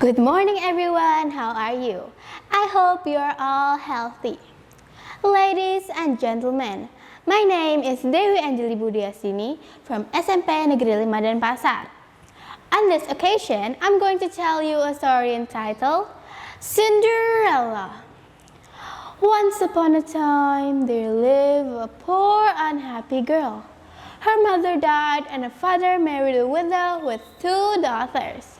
Good morning everyone, how are you? I hope you are all healthy. Ladies and gentlemen, my name is Dewi Angeli Budi Astini from SMP Negeri 5 Denpasar. On this occasion, I'm going to tell you a story entitled Cinderella. Once upon a time, there lived a poor unhappy girl. Her mother died and her father married a widow with 2 daughters.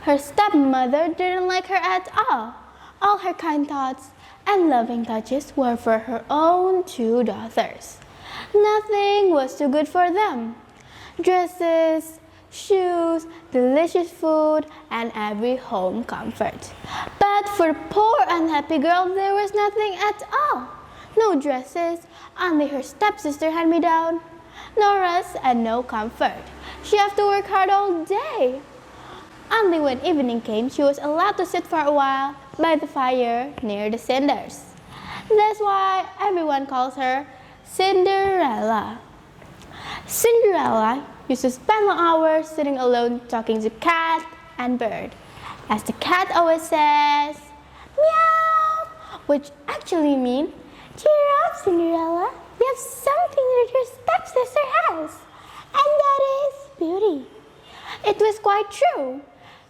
Her stepmother didn't like her at all. All her kind thoughts and loving touches were for her own 2 daughters. Nothing was too good for them. Dresses, shoes, delicious food, and every home comfort. But for the poor unhappy girl, there was nothing at all. No dresses, only her stepsister hand-me-down. No rest and no comfort. She had to work hard all day. Only when evening came, she was allowed to sit for a while by the fire near the cinders. That's why everyone calls her Cinderella. Cinderella used to spend long hours sitting alone talking to cat and bird. As the cat always says, meow, which actually means, cheer up, Cinderella, you have something that your stepsister has, and that is beauty. It was quite true.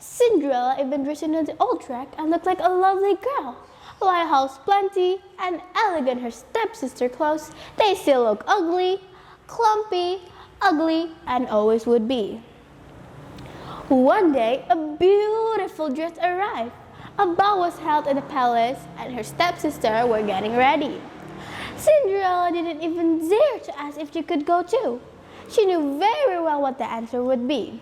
Cinderella even dressed in the old track and looked like a lovely girl. While how splendid and elegant her stepsister clothes, they still look ugly, clumpy, ugly, and always would be. One day, a beautiful dress arrived. A ball was held in the palace, and her stepsister were getting ready. Cinderella didn't even dare to ask if she could go too. She knew very well what the answer would be.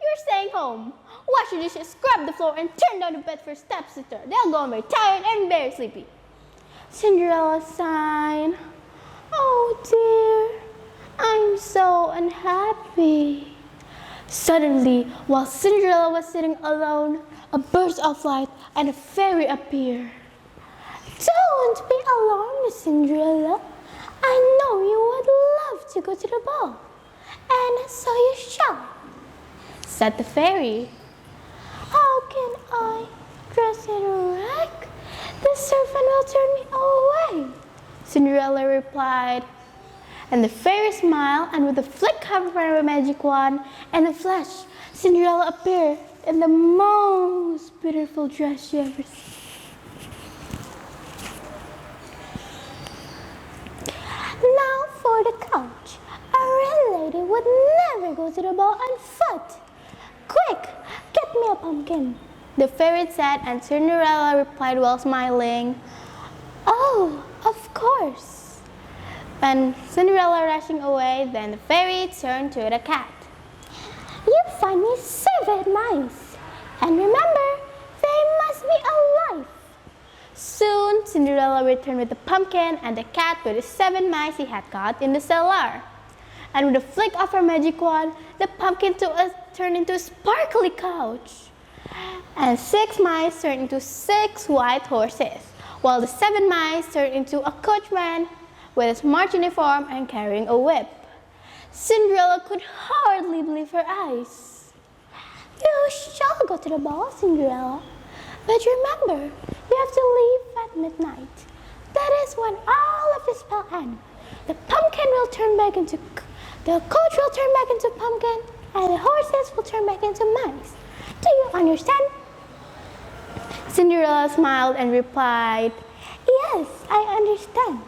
You're staying home. Why should you just scrub the floor and turn down the bed for stepsister? They'll go very tired and very sleepy. Cinderella sighed. Oh dear, I'm so unhappy. Suddenly, while Cinderella was sitting alone, a burst of light and a fairy appeared. Don't be alarmed, Cinderella. I know you would love to go to the ball. And so you shall, said the fairy. How can I dress in a rag? The servant will turn me away, Cinderella replied. And the fairy smiled, and with a flick of her magic wand and a flash, Cinderella appeared in the most beautiful dress she ever seen. Now for the couch. A real lady would never go to the ball on foot. Quick, get me a pumpkin, the fairy said, and Cinderella replied while smiling, oh, of course. And Cinderella rushing away, then the fairy turned to the cat. You find me 7 mice, and remember, they must be alive. Soon, Cinderella returned with the pumpkin and the cat with the 7 mice he had caught in the cellar. And with a flick of her magic wand, the pumpkin turned into a sparkly couch. And 6 mice turned into 6 white horses, while the 7 mice turned into a coachman with a smart uniform and carrying a whip. Cinderella could hardly believe her eyes. You shall go to the ball, Cinderella. But remember, you have to leave at midnight. That is when all of the spell ends. The pumpkin will turn back into the coach will turn back into pumpkin, and the horses will turn back into mice. Do you understand? Cinderella smiled and replied, yes, I understand.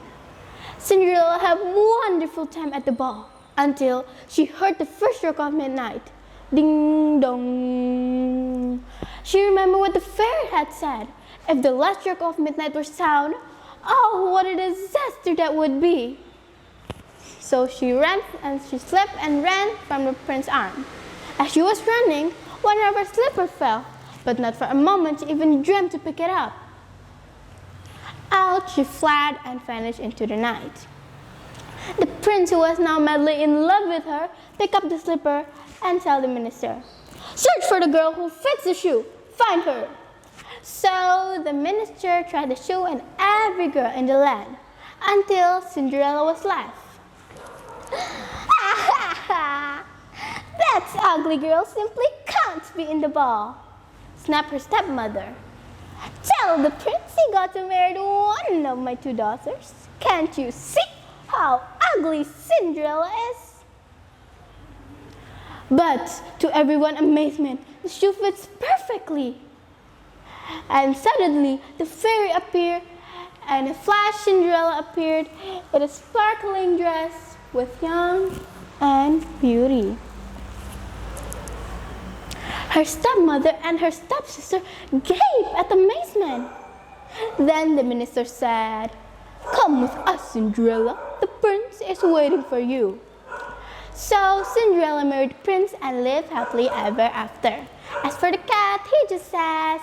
Cinderella had a wonderful time at the ball until she heard the first stroke of midnight. Ding dong. She remembered what the fairy had said. If the last stroke of midnight were sound, oh, what a disaster that would be. So she ran and she slipped and ran from the prince's arm. As she was running, one of her slippers fell, but not for a moment she even dreamed to pick it up. Out she fled and vanished into the night. The prince, who was now madly in love with her, picked up the slipper and told the minister, search for the girl who fits the shoe. Find her. So the minister tried the shoe and every girl in the land until Cinderella was left. That's ugly girl simply can't be in the ball, snapped her stepmother. Tell the prince he got to marry one of my 2 daughters. Can't you see how ugly Cinderella is? But to everyone's amazement, the shoe fits perfectly. And suddenly the fairy appeared, and in a flash Cinderella appeared in a sparkling dress with young and beauty. Her stepmother and her stepsister gaped at amazement. Then the minister said, "Come with us, Cinderella. The prince is waiting for you." So Cinderella married the prince and lived happily ever after. As for the cat, he just says,